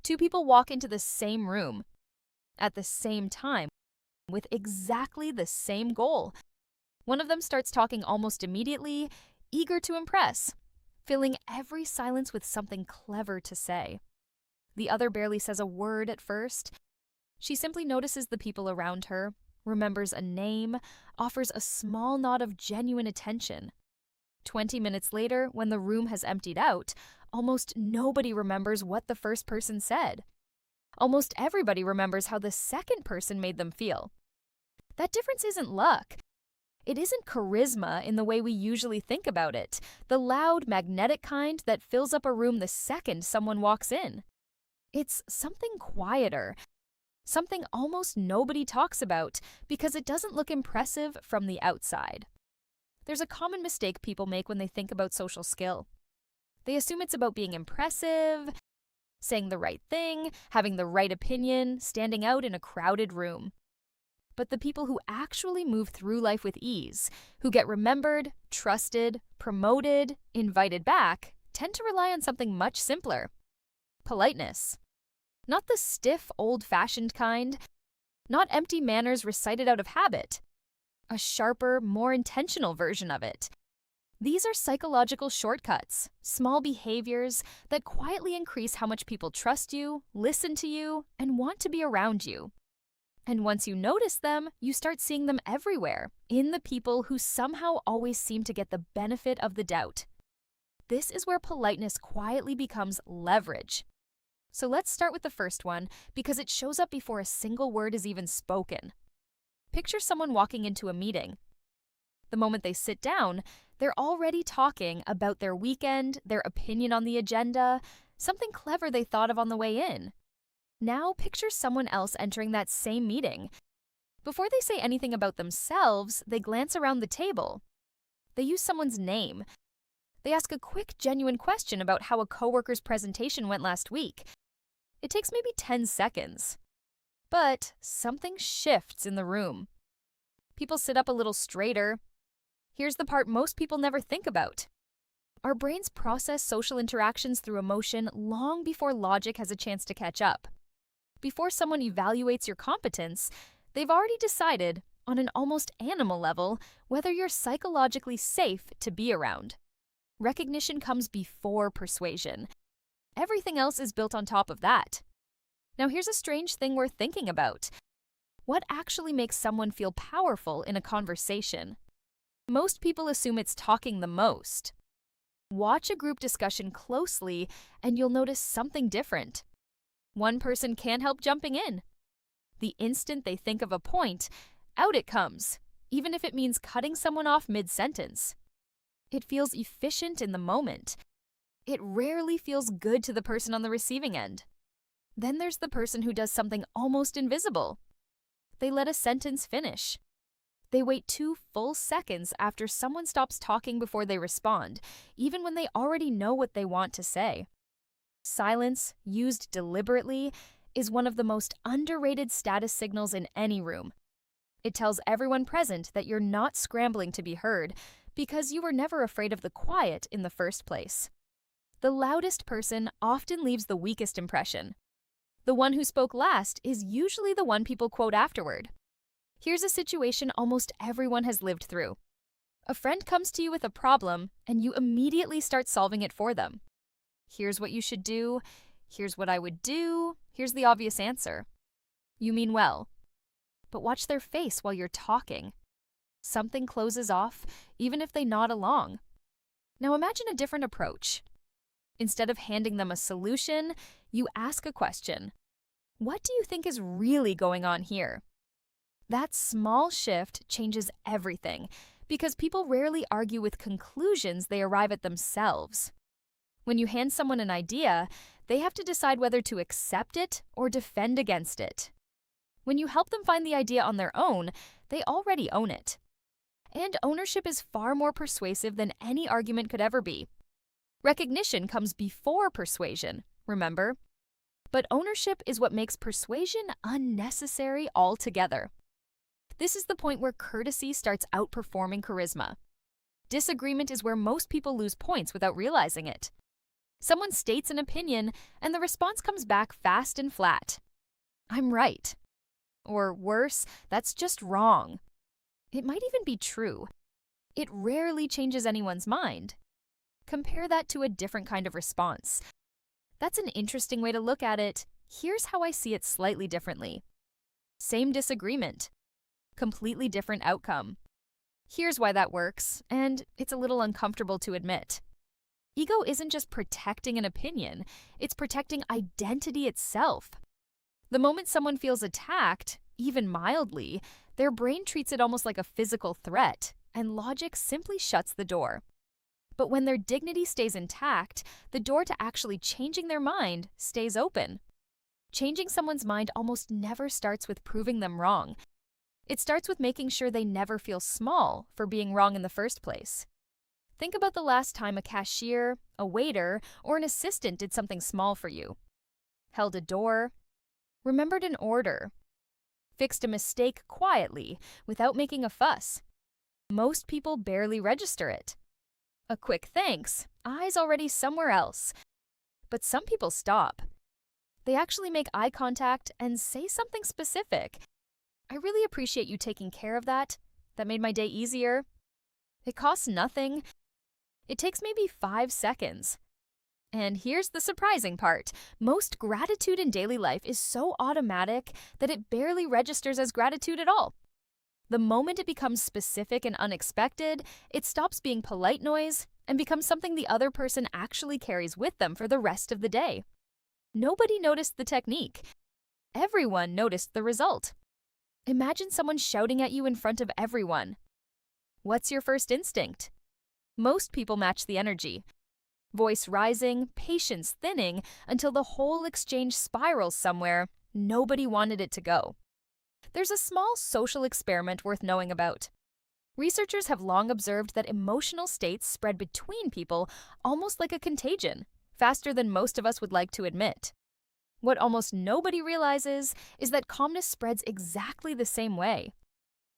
Two people walk into the same room at the same time with exactly the same goal. One of them starts talking almost immediately, eager to impress, filling every silence with something clever to say. The other barely says a word at first. She simply notices the people around her, remembers a name, offers a small nod of genuine attention. 20 minutes later, when the room has emptied out, almost nobody remembers what the first person said. Almost everybody remembers how the second person made them feel. That difference isn't luck. It isn't charisma in the way we usually think about it, the loud, magnetic kind that fills up a room the second someone walks in. It's something quieter, something almost nobody talks about because it doesn't look impressive from the outside. There's a common mistake people make when they think about social skill. They assume it's about being impressive, saying the right thing, having the right opinion, standing out in a crowded room. But the people who actually move through life with ease, who get remembered, trusted, promoted, invited back, tend to rely on something much simpler: politeness. Not the stiff, old-fashioned kind, not empty manners recited out of habit. A sharper, more intentional version of it. These are psychological shortcuts, small behaviors that quietly increase how much people trust you, listen to you, and want to be around you. And once you notice them, you start seeing them everywhere, in the people who somehow always seem to get the benefit of the doubt. This is where politeness quietly becomes leverage. So let's start with the first one, because it shows up before a single word is even spoken. Picture someone walking into a meeting. The moment they sit down, they're already talking about their weekend, their opinion on the agenda, something clever they thought of on the way in. Now picture someone else entering that same meeting. Before they say anything about themselves, they glance around the table. They use someone's name. They ask a quick, genuine question about how a coworker's presentation went last week. It takes maybe 10 seconds. But something shifts in the room. People sit up a little straighter. Here's the part most people never think about. Our brains process social interactions through emotion long before logic has a chance to catch up. Before someone evaluates your competence, they've already decided, on an almost animal level, whether you're psychologically safe to be around. Recognition comes before persuasion. Everything else is built on top of that. Now here's a strange thing worth thinking about. What actually makes someone feel powerful in a conversation? Most people assume it's talking the most. Watch a group discussion closely and you'll notice something different. One person can't help jumping in. The instant they think of a point, out it comes, even if it means cutting someone off mid-sentence. It feels efficient in the moment. It rarely feels good to the person on the receiving end. Then there's the person who does something almost invisible. They let a sentence finish. They wait 2 full seconds after someone stops talking before they respond, even when they already know what they want to say. Silence, used deliberately, is one of the most underrated status signals in any room. It tells everyone present that you're not scrambling to be heard because you were never afraid of the quiet in the first place. The loudest person often leaves the weakest impression. The one who spoke last is usually the one people quote afterward. Here's a situation almost everyone has lived through. A friend comes to you with a problem, and you immediately start solving it for them. Here's what you should do. Here's what I would do. Here's the obvious answer. You mean well. But watch their face while you're talking. Something closes off, even if they nod along. Now imagine a different approach. Instead of handing them a solution, you ask a question. What do you think is really going on here? That small shift changes everything, because people rarely argue with conclusions they arrive at themselves. When you hand someone an idea, they have to decide whether to accept it or defend against it. When you help them find the idea on their own, they already own it. And ownership is far more persuasive than any argument could ever be. Recognition comes before persuasion, remember? But ownership is what makes persuasion unnecessary altogether. This is the point where courtesy starts outperforming charisma. Disagreement is where most people lose points without realizing it. Someone states an opinion, and the response comes back fast and flat. I'm right. Or worse, that's just wrong. It might even be true. It rarely changes anyone's mind. Compare that to a different kind of response. That's an interesting way to look at it. Here's how I see it slightly differently. Same disagreement. Completely different outcome. Here's why that works, and it's a little uncomfortable to admit. Ego isn't just protecting an opinion, it's protecting identity itself. The moment someone feels attacked, even mildly, their brain treats it almost like a physical threat, and logic simply shuts the door. But when their dignity stays intact, the door to actually changing their mind stays open. Changing someone's mind almost never starts with proving them wrong. It starts with making sure they never feel small for being wrong in the first place. Think about the last time a cashier, a waiter, or an assistant did something small for you. Held a door, remembered an order, fixed a mistake quietly without making a fuss. Most people barely register it. A quick thanks, eyes already somewhere else. But some people stop. They actually make eye contact and say something specific. I really appreciate you taking care of that. That made my day easier. It costs nothing. It takes maybe 5 seconds. And here's the surprising part. Most gratitude in daily life is so automatic that it barely registers as gratitude at all. The moment it becomes specific and unexpected, it stops being polite noise and becomes something the other person actually carries with them for the rest of the day. Nobody noticed the technique. Everyone noticed the result. Imagine someone shouting at you in front of everyone. What's your first instinct? Most people match the energy. Voice rising, patience thinning, until the whole exchange spirals somewhere nobody wanted it to go. There's a small social experiment worth knowing about. Researchers have long observed that emotional states spread between people almost like a contagion, faster than most of us would like to admit. What almost nobody realizes is that calmness spreads exactly the same way.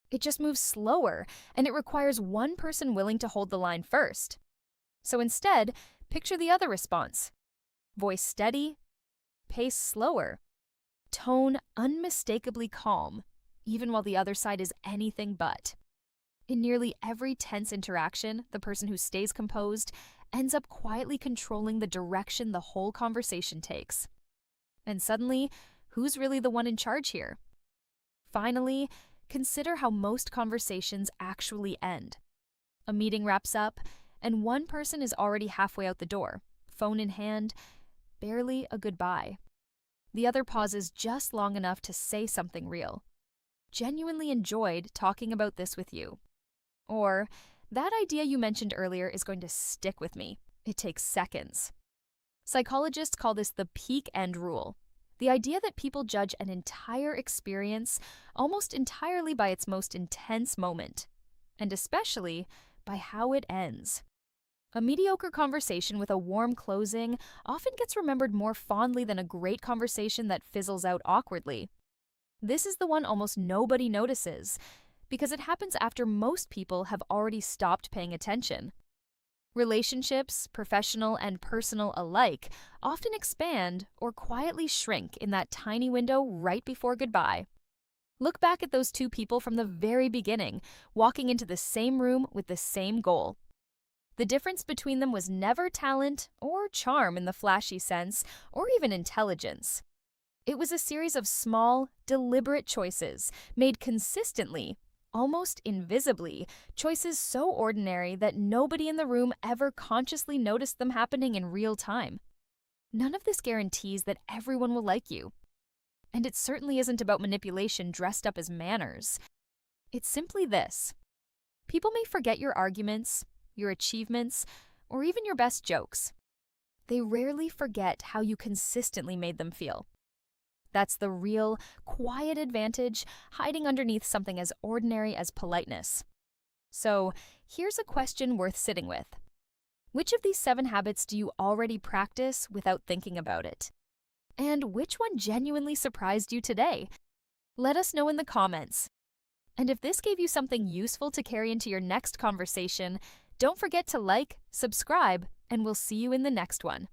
It just moves slower, and it requires one person willing to hold the line first. So instead, picture the other response. Voice steady, pace slower, tone unmistakably calm, even while the other side is anything but. In nearly every tense interaction, the person who stays composed ends up quietly controlling the direction the whole conversation takes. And suddenly, who's really the one in charge here? Finally, consider how most conversations actually end. A meeting wraps up, and one person is already halfway out the door, phone in hand, barely a goodbye. The other pauses just long enough to say something real. Genuinely enjoyed talking about this with you. Or, that idea you mentioned earlier is going to stick with me. It takes seconds. Psychologists call this the peak end rule. The idea that people judge an entire experience almost entirely by its most intense moment, and especially by how it ends. A mediocre conversation with a warm closing often gets remembered more fondly than a great conversation that fizzles out awkwardly. This is the one almost nobody notices, because it happens after most people have already stopped paying attention. Relationships, professional and personal alike, often expand or quietly shrink in that tiny window right before goodbye. Look back at those two people from the very beginning, walking into the same room with the same goal. The difference between them was never talent or charm in the flashy sense, or even intelligence. It was a series of small, deliberate choices made consistently, almost invisibly, choices so ordinary that nobody in the room ever consciously noticed them happening in real time. None of this guarantees that everyone will like you. And it certainly isn't about manipulation dressed up as manners. It's simply this. People may forget your arguments, your achievements, or even your best jokes. They rarely forget how you consistently made them feel. That's the real, quiet advantage hiding underneath something as ordinary as politeness. So, here's a question worth sitting with. Which of these 7 habits do you already practice without thinking about it? And which one genuinely surprised you today? Let us know in the comments. And if this gave you something useful to carry into your next conversation, don't forget to like, subscribe, and we'll see you in the next one.